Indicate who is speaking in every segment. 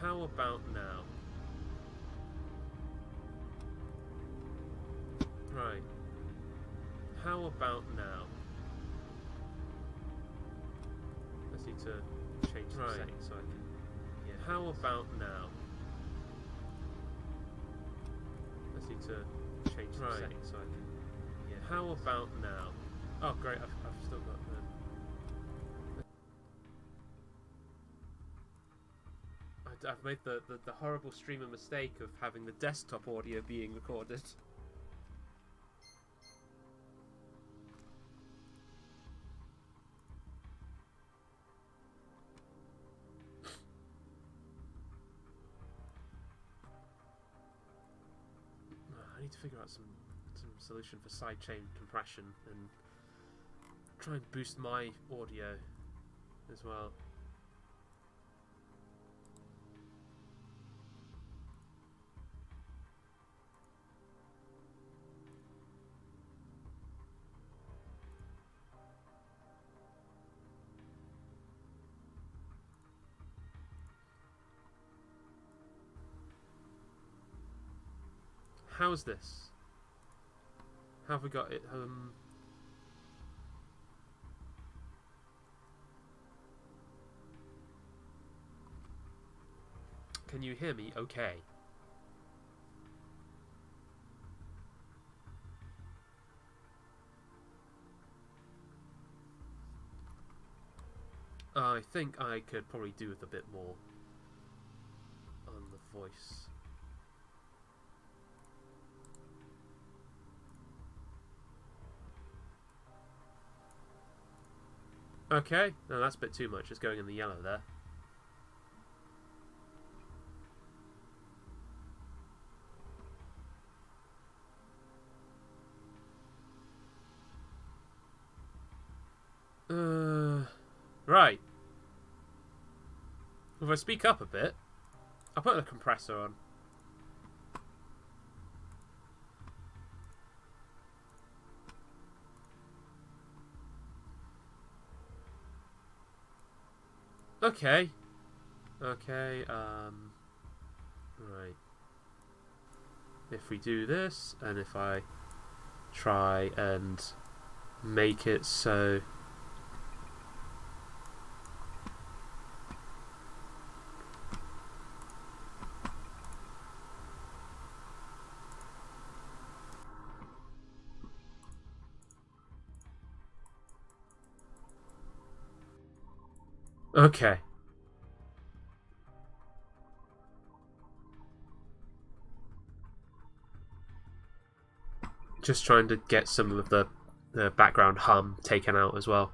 Speaker 1: How about now? Right. How about now? I need to change the settings so I can... Yeah. How about now? I need to change the settings so I can... Yeah. How about now? Oh great, I've still got the... I've made the horrible streamer mistake of having the desktop audio being recorded. I need to figure out some solution for sidechain compression and try and boost my audio as well. How's this? How have we got it? Can you hear me? Okay. I think I could probably do with a bit more on the voice. Okay, no, that's a bit too much. It's going in the yellow there. Right. If I speak up a bit, I'll put the compressor on. Okay. Okay, right. If we do this, and if I try and make it so... Okay. Just trying to get some of the background hum taken out as well.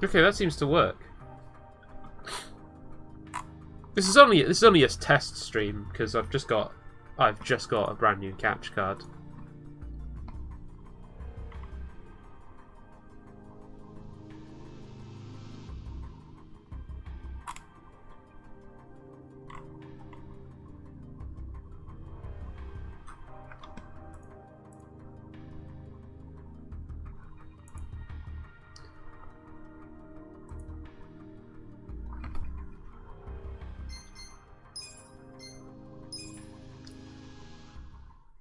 Speaker 1: Okay, that seems to work. This is only a test stream because I've just got a brand new capture card.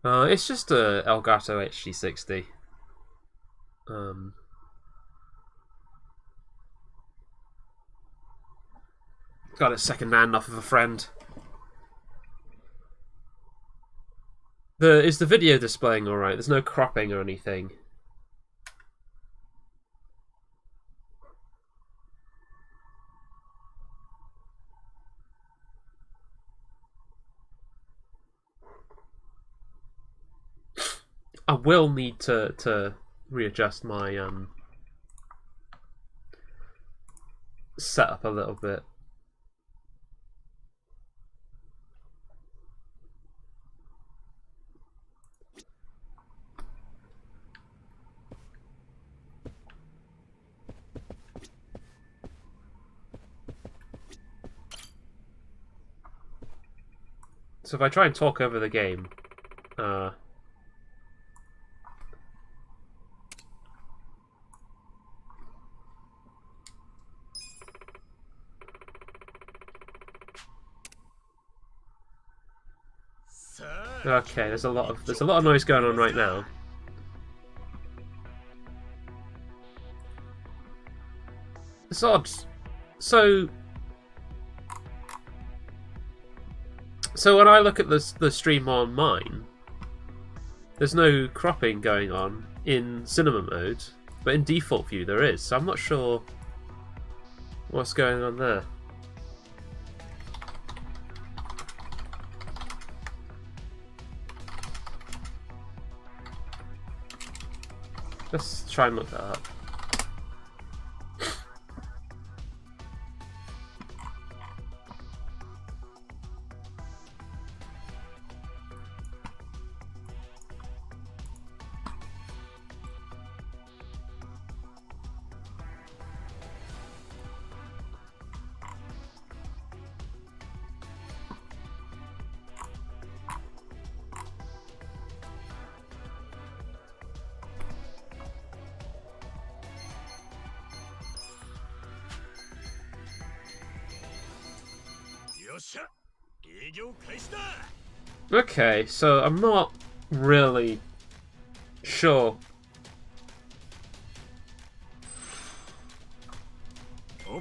Speaker 1: It's just a Elgato HD60. Got it second-hand off of a friend. Is the video displaying alright? There's no cropping or anything. I will need to readjust my setup a little bit. So if I try and talk over the game, okay, there's a lot of noise going on right now. It's odd. So when I look at the stream on mine, there's no cropping going on in cinema mode, but in default view there is. So I'm not sure what's going on there. Let's try and look that up. Okay, so I'm not really sure. I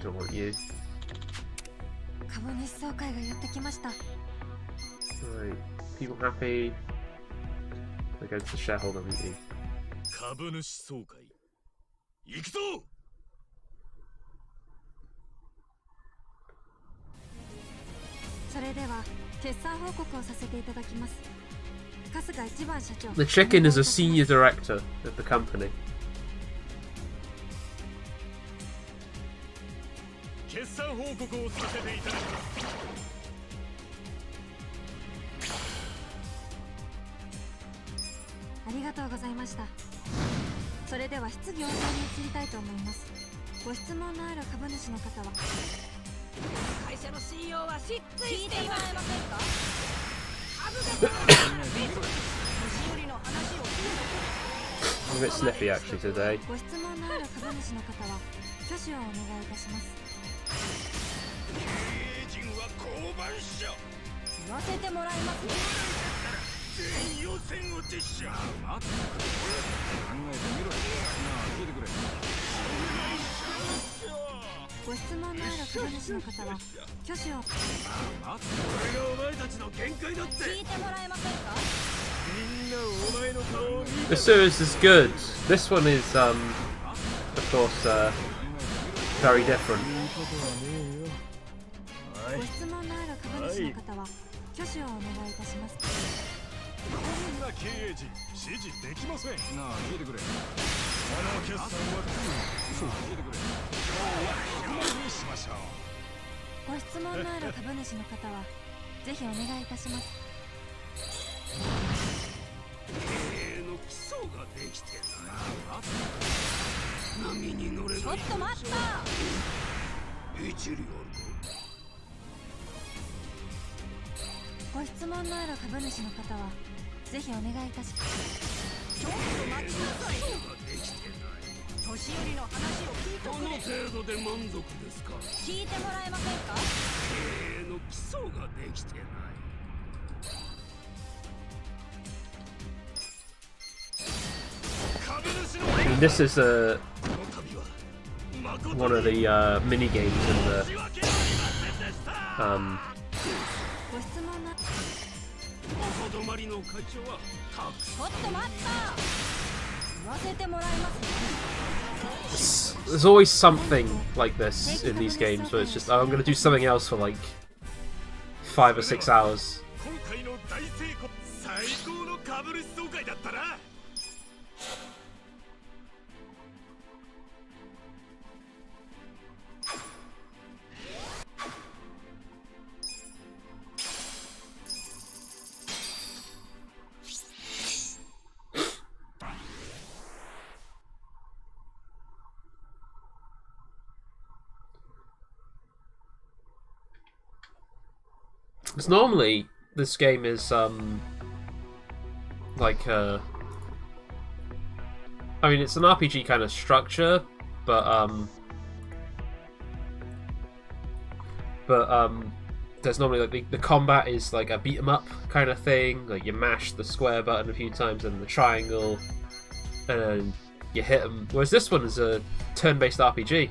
Speaker 1: don't want you. Right, people happy. I go to the shareholder meeting. The chicken is a senior director of the company. I'm a bit sniffy actually today. The series is good. This one is, of course, very different.
Speaker 2: ご質問のある株主の方はぜひお願いいたします。ちょっと待ちなさい。年寄りの話を聞いてくれ。どの程度で満足ですか。聞いてもらえませんか。経営の基礎ができてない。
Speaker 1: And this is one of the mini games in the
Speaker 2: ご質問な。お止まりの会長はちょっと待った。言わせてもらいます。
Speaker 1: There's always something like this in these games where it's just, oh, I'm going to do something else for like 5 or 6 hours. Because normally this game is like I mean, it's an RPG kind of structure, but there's normally like the combat is like a beat 'em up kind of thing. Like you mash the square button a few times and the triangle, and you hit them. Whereas this one is a turn-based RPG.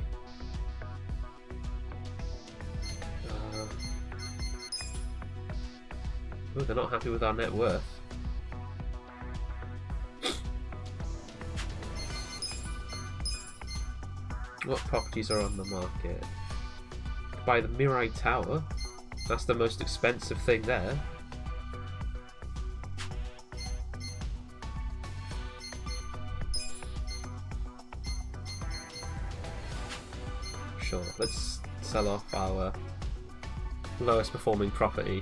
Speaker 1: Oh, they're not happy with our net worth. What properties are on the market? Buy the Mirai Tower. That's the most expensive thing there. Sure, let's sell off our lowest performing property.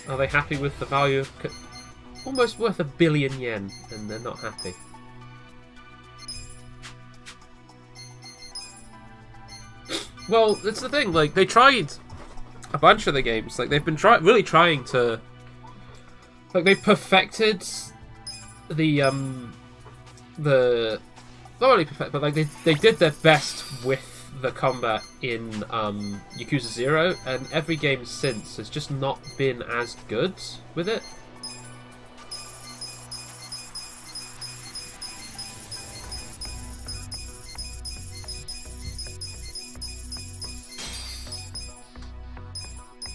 Speaker 1: Are they happy with the value of almost worth $1 billion yen, and they're not happy? Well, it's the thing. Like they tried a bunch of the games. Like they've been really trying to. Like they perfected the not only perfect, but like they did their best with the combat in Yakuza 0, and every game since has just not been as good with it.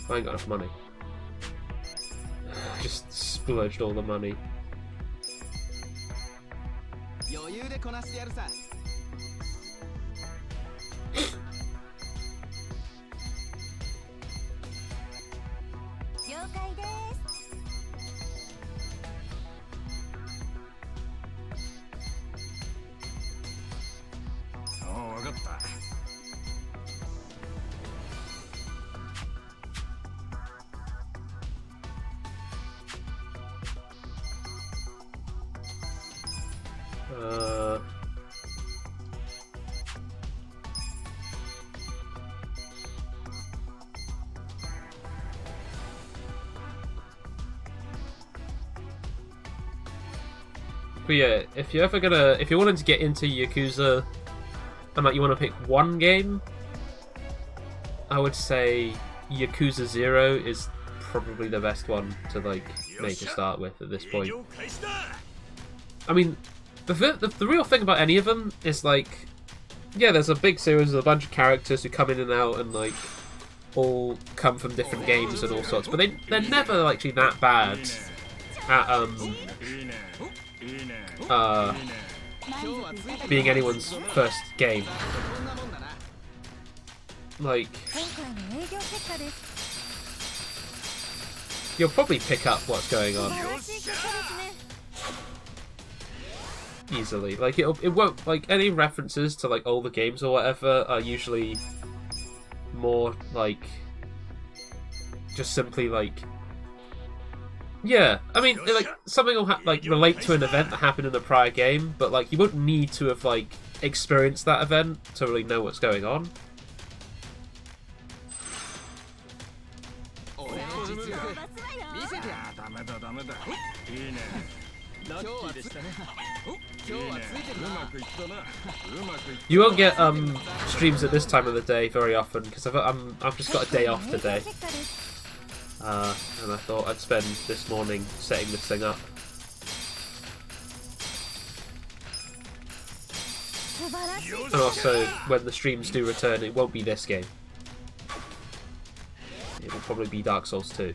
Speaker 1: I ain't got enough money. I just splurged all the money. But yeah, if you're wanting to get into Yakuza, and like you want to pick one game, I would say Yakuza 0 is probably the best one to like make a start with at this point. I mean, the real thing about any of them is like, yeah, there's a big series with a bunch of characters who come in and out and like all come from different games and all sorts, but they're never actually that bad at being anyone's first game. Like, you'll probably pick up what's going on. easily. Like it won't, like, any references to like older games or whatever are usually more like just simply like, yeah, I mean, like, something will like relate to an event that happened in a prior game, but like you won't need to have like experienced that event to really know what's going on. You won't get streams at this time of the day very often because I've just got a day off today, and I thought I'd spend this morning setting this thing up. And also, when the streams do return, it won't be this game. It will probably be Dark Souls 2.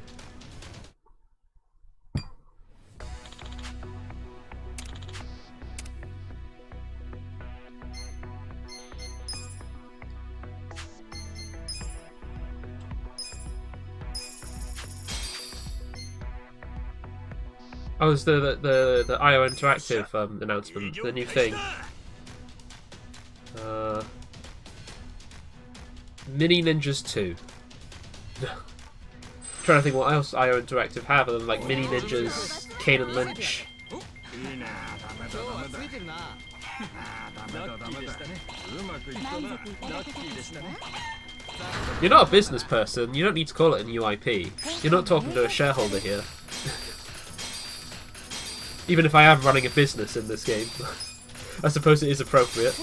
Speaker 1: Oh, it's the IO Interactive announcement, the new thing. Mini Ninjas 2. Trying to think what else IO Interactive have other than like Mini Ninjas, Kane and Lynch. You're not a business person, you don't need to call it a new IP. You're not talking to a shareholder here. Even if I am running a business in this game. I suppose it is appropriate.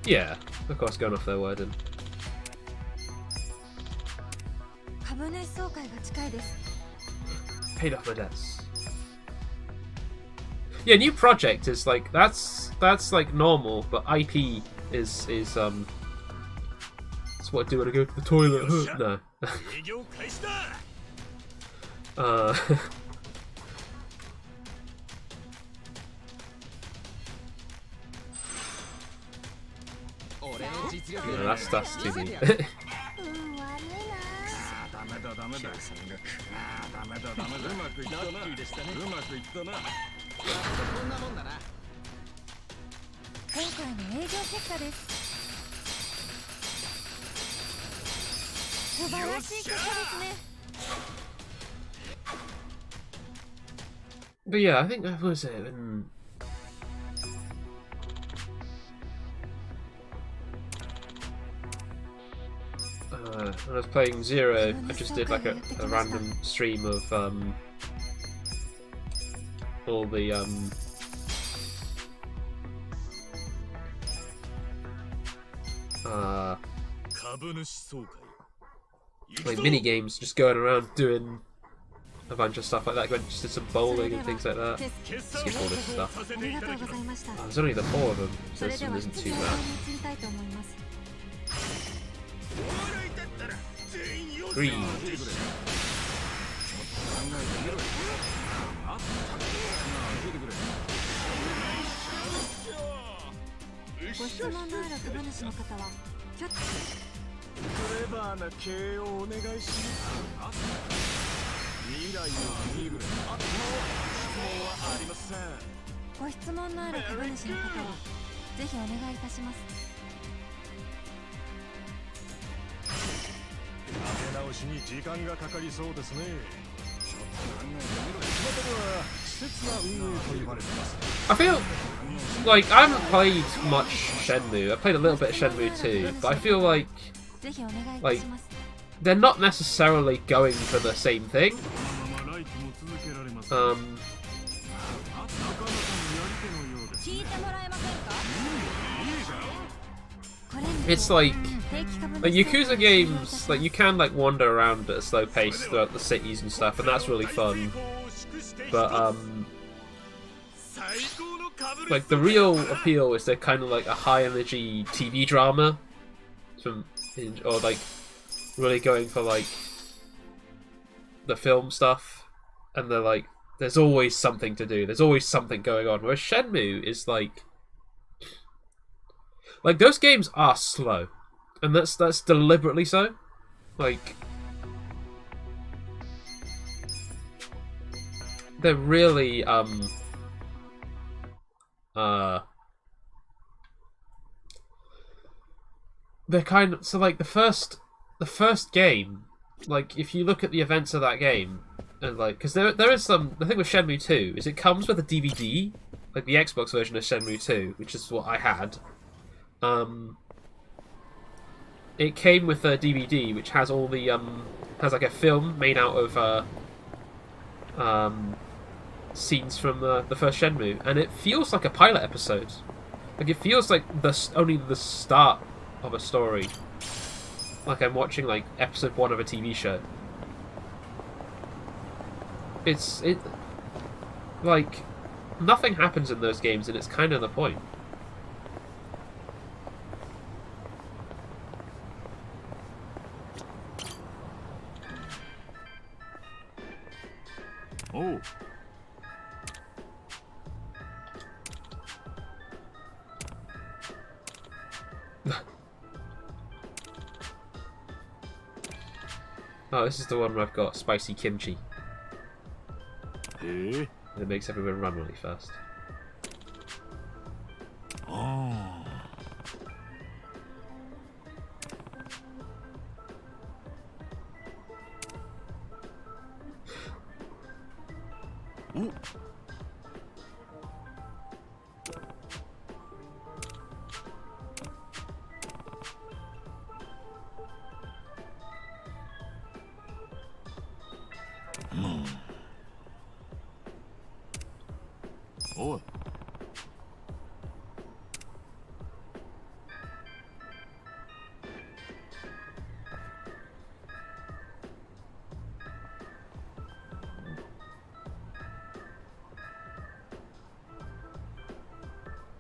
Speaker 1: Yeah, of course, going off their word and paid off my debts. Yeah, new project is like that's like normal, but IP is that's what I do when I go to the toilet. No. No, that's too deep. But yeah, I think that was it. When I was playing Zero, I just did like a random stream of all the like mini games, just going around doing a bunch of stuff like that. I just did some bowling and things like that. Skip all this stuff. There's only the 4 of them, so this one isn't too bad. Greed. I feel like I haven't played much Shenmue. I played a little bit of Shenmue 2, but I feel like they're not necessarily going for the same thing. It's like Yakuza games, like you can like wander around at a slow pace throughout the cities and stuff, and that's really fun. But Like, the real appeal is they're kind of like a high-energy TV drama, or like really going for like the film stuff, and they're like, there's always something to do, there's always something going on. Whereas Shenmue is like those games are slow, and that's deliberately so. Like, they're really they're kind of, so like the first game, like if you look at the events of that game, and like, because there is some, the thing with Shenmue 2 is it comes with a DVD, like the Xbox version of Shenmue 2, which is what I had. It came with a DVD which has all the has like a film made out of scenes from the first Shenmue, and it feels like a pilot episode. Like, it feels like only the start of a story. Like I'm watching like episode 1 of a TV show. It like, nothing happens in those games, and it's kind of the point.
Speaker 3: Oh.
Speaker 1: Oh, this is the one where I've got spicy kimchi.
Speaker 3: Eh?
Speaker 1: And it makes everyone run really fast.
Speaker 3: Oh. Ooh. Oh.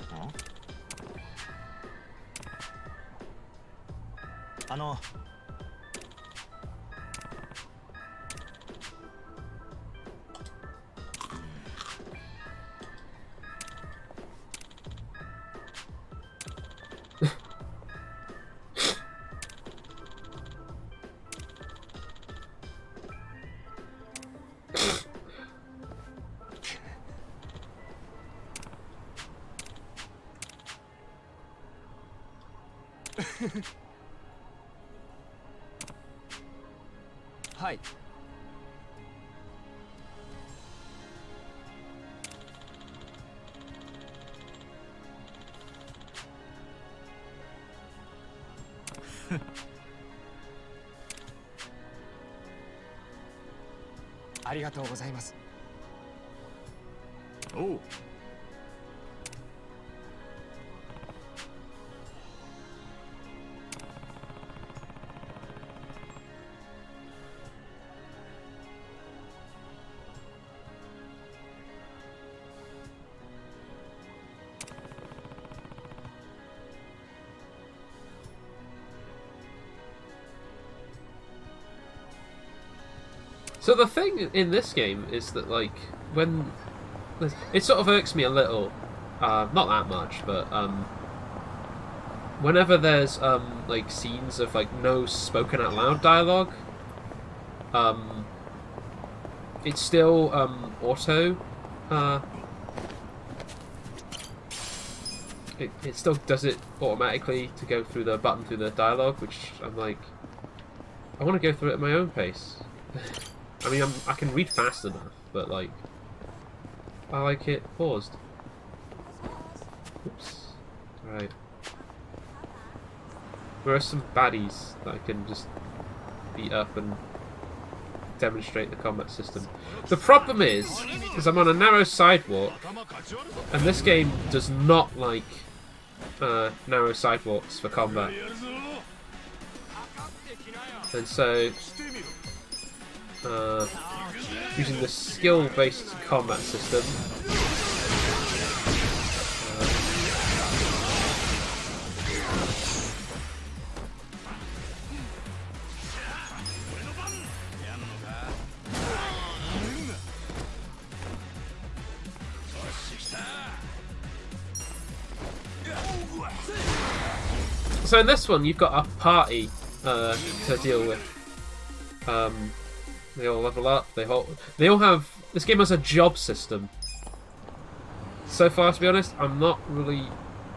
Speaker 3: Huh? はい。ありがとうございます。おう。
Speaker 1: So the thing in this game is that, like, when it sort of irks me a little, not that much, but whenever there's like scenes of like no spoken out loud dialogue, it's still auto. It still does it automatically to go through the button through the dialogue, which I'm like, I want to go through it at my own pace. I mean, I can read fast enough, but like, I like it paused. Oops. Right. There are some baddies that I can just beat up and demonstrate the combat system. The problem is I'm on a narrow sidewalk, and this game does not like narrow sidewalks for combat. And so, using the skill-based combat system, So in this one, you've got a party to deal with. They all level up. They all have. This game has a job system. So far, to be honest, I'm not really.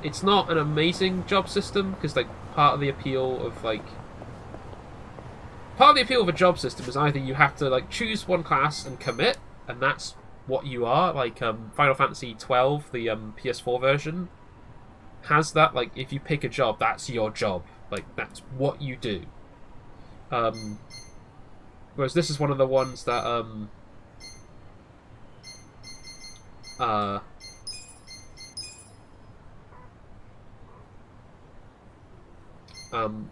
Speaker 1: It's not an amazing job system because like part of the appeal of a job system is either you have to like choose one class and commit, and that's what you are. Like Final Fantasy XII, the PS4 version, has that. Like if you pick a job, that's your job. Like that's what you do. Whereas this is one of the ones that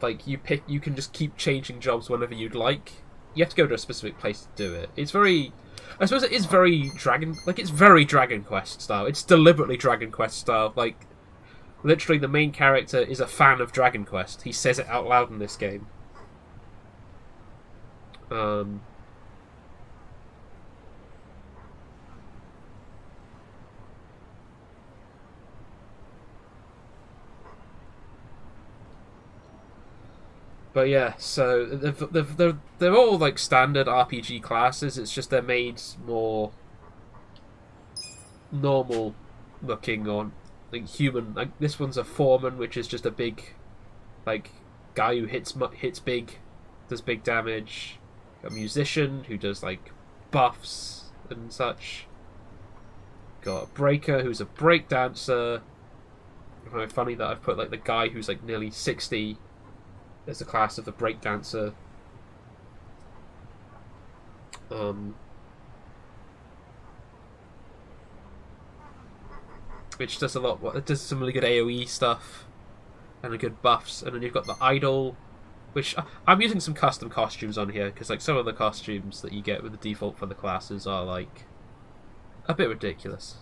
Speaker 1: like you can just keep changing jobs whenever you'd like. You have to go to a specific place to do it. It's very, I suppose it is very it's very Dragon Quest style. It's deliberately Dragon Quest style. Like, literally the main character is a fan of Dragon Quest. He says it out loud in this game. But yeah, so they're all like standard RPG classes. It's just they're made more normal looking, or like human. Like this one's a foreman, which is just a big, like, guy who hits big, does big damage. A musician who does like buffs and such. Got a breaker who's a break dancer. I find it funny that I've put like the guy who's like nearly 60 as the class of the break dancer. Which does a lot. It does some really good AoE stuff and a good buffs. And then you've got the idol, which I'm using some custom costumes on here because like some of the costumes that you get with the default for the classes are like a bit ridiculous.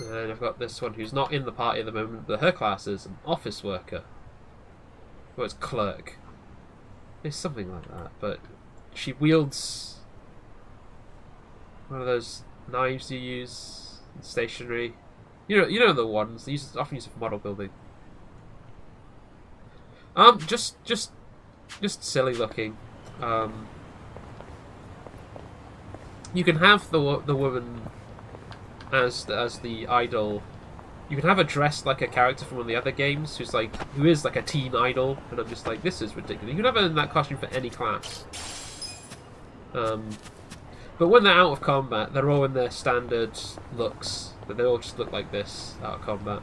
Speaker 1: And then I've got this one who's not in the party at the moment, but her class is an office worker. Well, it's clerk. It's something like that, but she wields one of those knives you use in stationery. You know the ones they often use for model building. Just silly looking. You can have the woman as the idol. You can have her dressed like a character from one of the other games who is like a teen idol, and I'm just like, this is ridiculous. You can have her in that costume for any class. But when they're out of combat, they're all in their standard looks, but they all just look like this out of combat.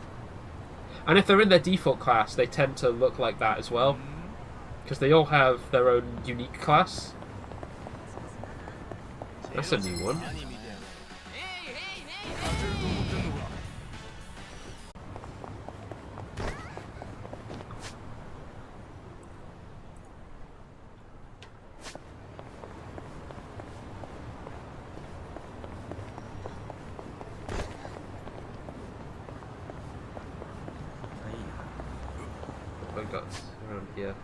Speaker 1: And if they're in their default class, they tend to look like that as well, because they all have their own unique class. That's a new one. I've got around here.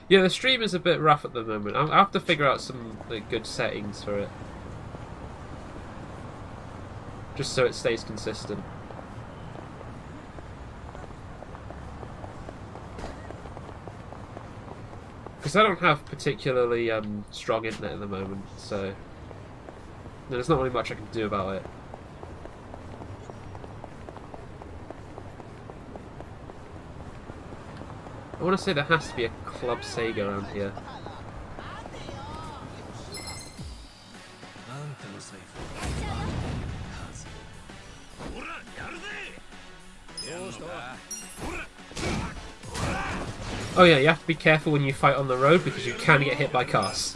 Speaker 1: Yeah, the stream is a bit rough at the moment. I have to figure out some like good settings for it, just so it stays consistent. Because I don't have particularly strong internet at the moment, so there's not really much I can do about it. I want to say there has to be a Club Sega around here. Oh yeah, you have to be careful when you fight on the road because you can get hit by cars.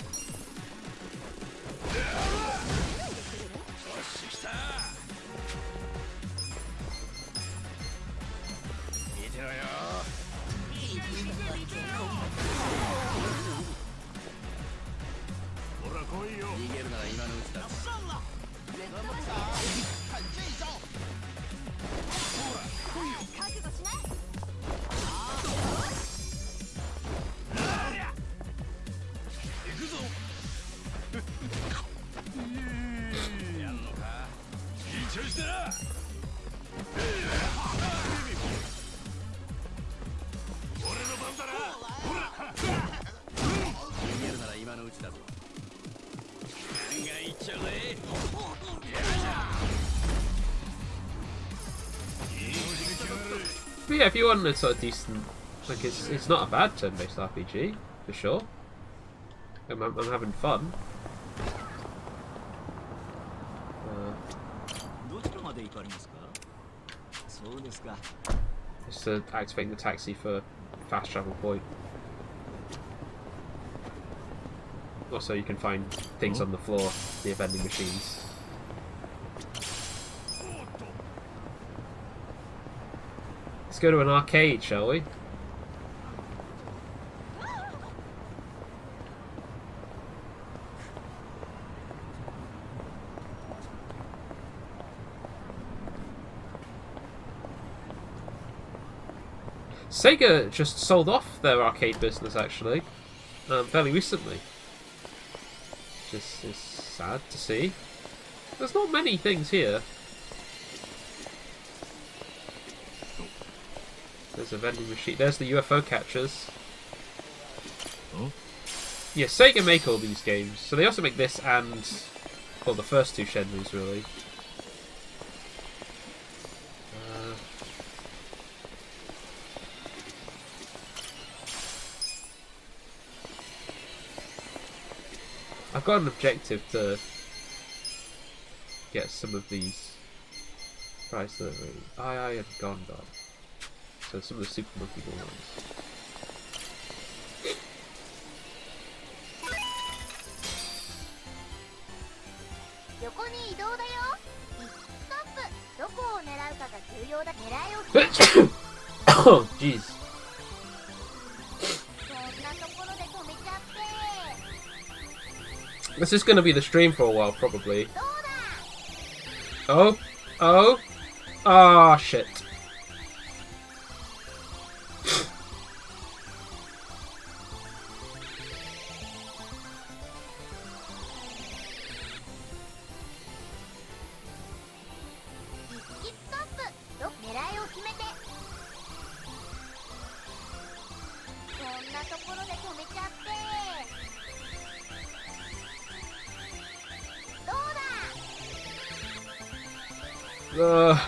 Speaker 1: But yeah, if you want a sort of decent, like it's not a bad turn-based RPG for sure. I'm having fun. Just activating the taxi for fast travel point. Also, you can find things on the floor, the vending machines. Let's go to an arcade, shall we? Sega just sold off their arcade business, actually, fairly recently. Which is sad to see. There's not many things here. There's a vending machine. There's the UFO catchers.
Speaker 3: Oh?
Speaker 1: Yeah, Sega make all these games. So they also make this and, well, the first two Shenmues, really. I've got an objective to get some of these prize delivery. I and Gondor. So some of the Super Monkey Ball ones. Oh, jeez. This is going to be the stream for a while, probably. Oh, oh, ah, shit. Oh!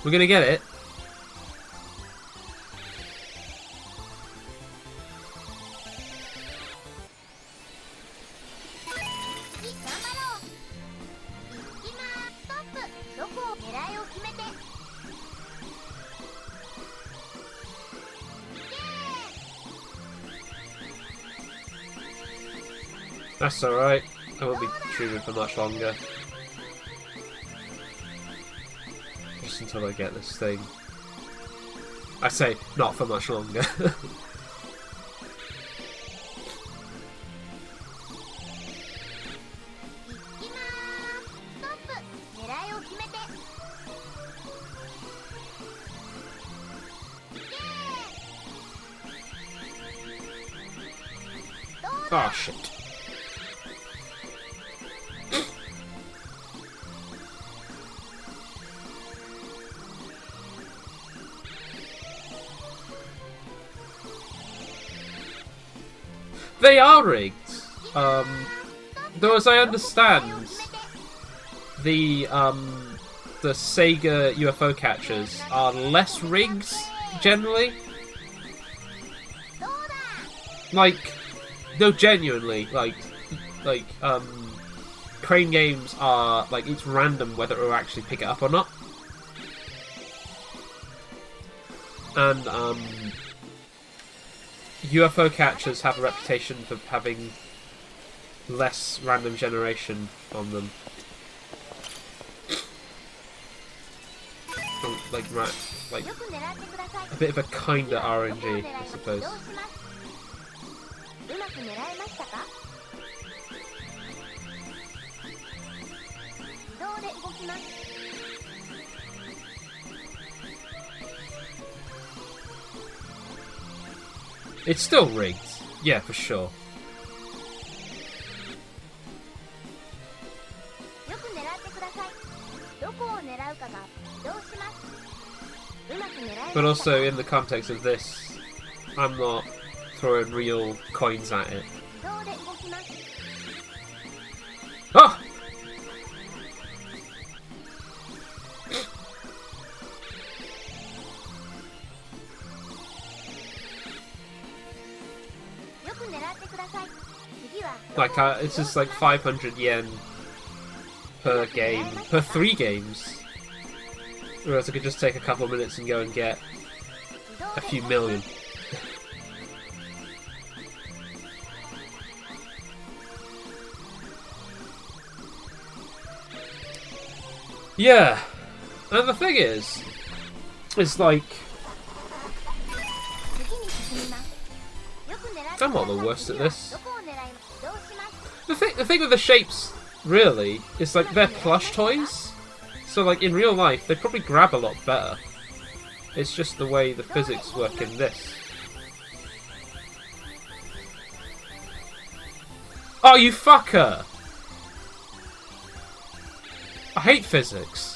Speaker 1: We're gonna get it. That's alright. I won't be streaming for much longer. Just until I get this thing. I say, not for much longer. Oh shit. They are rigged. Though as I understand, the the Sega UFO catchers are less rigged generally. Like, no, genuinely, like Crane games are like it's random whether it will actually pick it up or not, and UFO catchers have a reputation for having less random generation on them. Like a bit of a kinda RNG, I suppose. It's still rigged, yeah, for sure. But also, in the context of this, I'm not throwing real coins at it. Ah! Like, it's just like 500 yen per game, per 3 games. Whereas I could just take a couple of minutes and go and get a few million. Yeah, and the thing is, it's like, I'm not the worst at this. The thing with the shapes, really, is like they're plush toys. So like in real life, they probably grab a lot better. It's just the way the physics work in this. Oh, you fucker! I hate physics.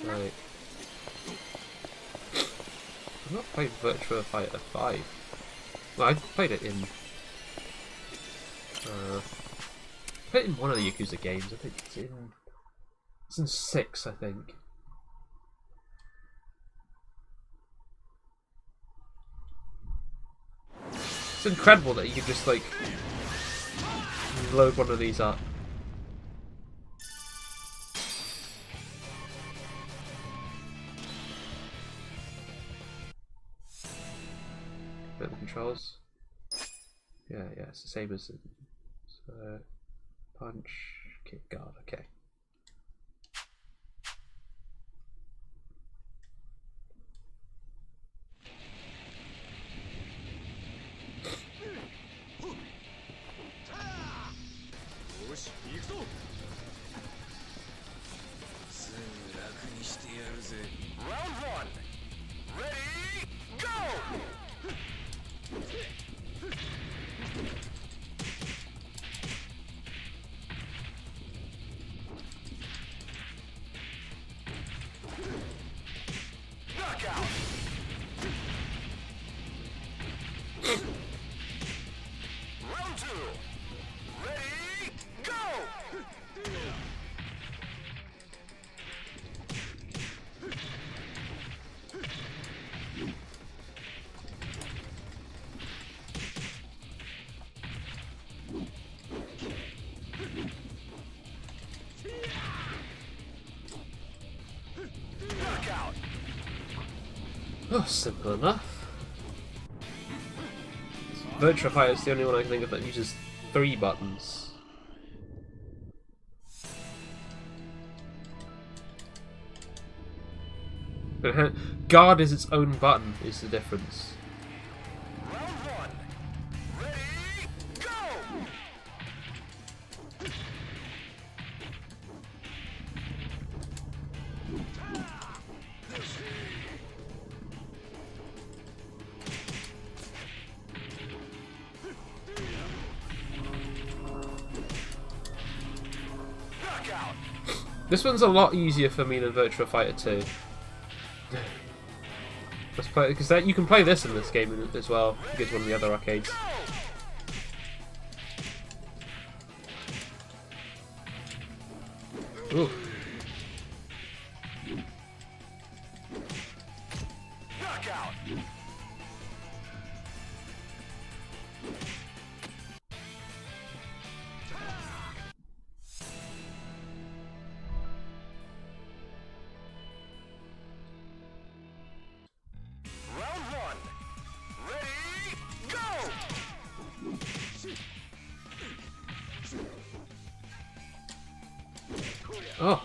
Speaker 1: Right. I've not played Virtua Fighter 5. Well, I played it in... played it in one of the Yakuza games. I think it's in 6, I think. It's incredible that you can just, like, load one of these up. The controls. Yeah, it's the same as punch, kick, guard. Okay.
Speaker 4: Round 1. Ready, go! Knockout! Round 2. Ready, go! Knockout!
Speaker 1: Oh, simple enough. Virtua Fighter is the only one I can think of that uses 3 buttons. Guard is its own button, is the difference.
Speaker 4: Round 1. Ready, go!
Speaker 1: This one's a lot easier for me than Virtua Fighter 2. Let's play because you can play this in this game as well. You get to one of the other arcades. Ooh.
Speaker 4: Knockout. Round one. Ready, go!
Speaker 1: Oh.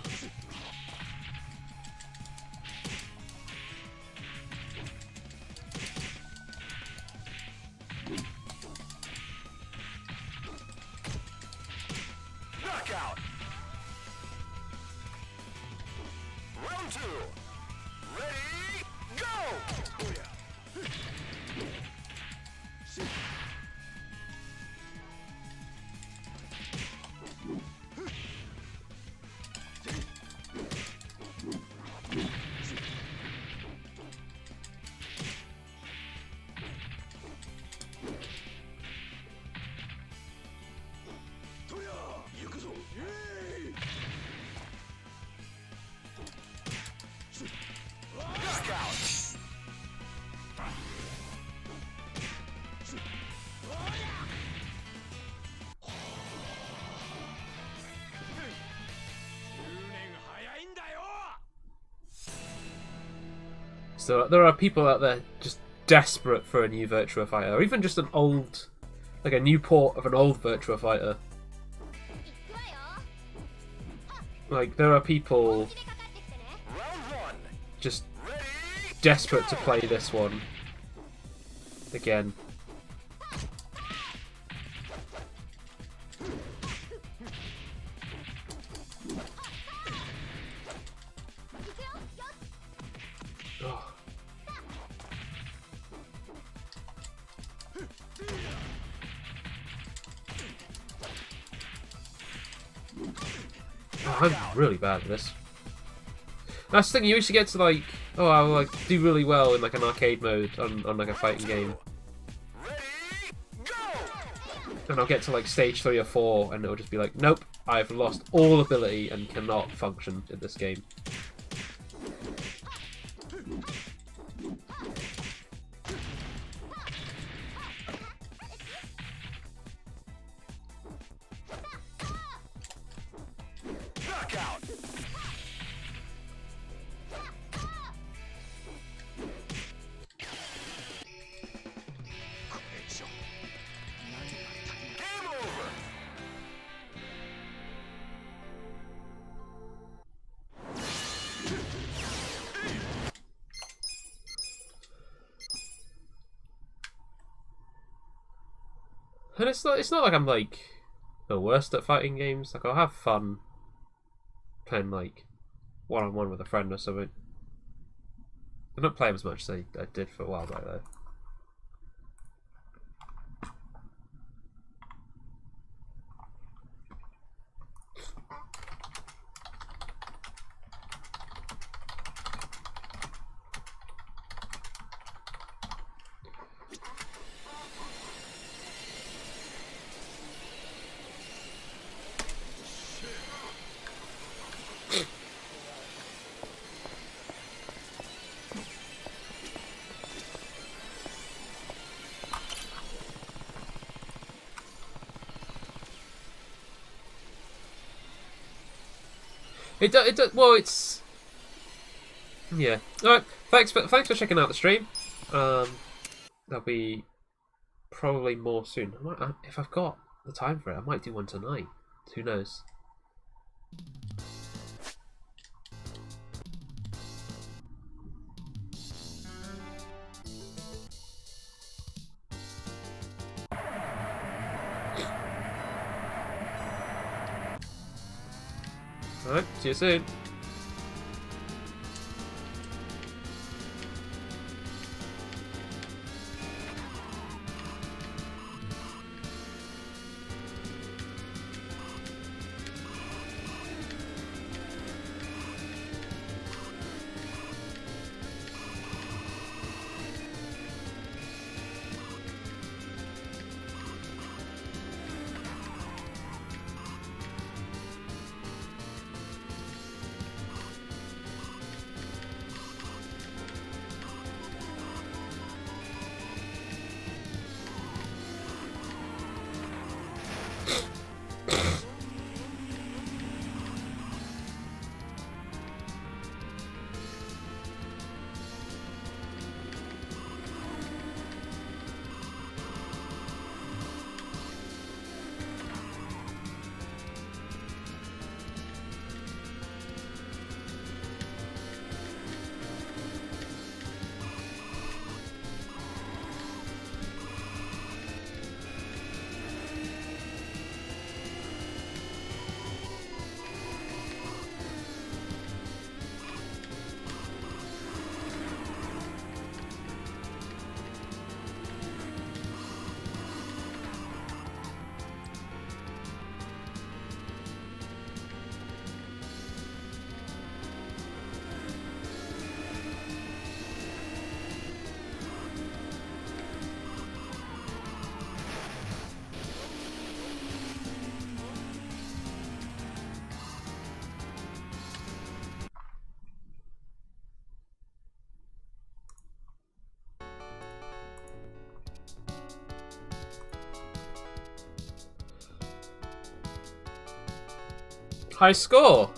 Speaker 4: Knockout. Round two. Ready, go! Knockout.
Speaker 1: So there are people out there just desperate for a new Virtua Fighter, or even just an old, like a new port of an old Virtua Fighter. Like there are people
Speaker 4: Round one.
Speaker 1: just
Speaker 4: Ready,
Speaker 1: desperate to play this one again. Oh. Oh, I'm really bad at this. That's the thing, you used to get to like, oh, I'll like do really well in like an arcade mode on like a fighting game.
Speaker 4: ready, go!
Speaker 1: And I'll get to like stage 3 or 4 and it'll just be like, nope, I've lost all ability and cannot function in this game.
Speaker 4: Knockout. Game over.
Speaker 1: And it's not like I'm like the worst at fighting games. Like I'll have fun playing like one-on-one with a friend or something. I don't play them as much as I did for a while back though. Well, it's yeah. All right. Thanks for checking out the stream. There'll be probably more soon. If I've got the time for it, I might do one tonight. Who knows? Alright, see you soon. High score!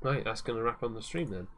Speaker 1: Right, that's going to wrap on the stream then.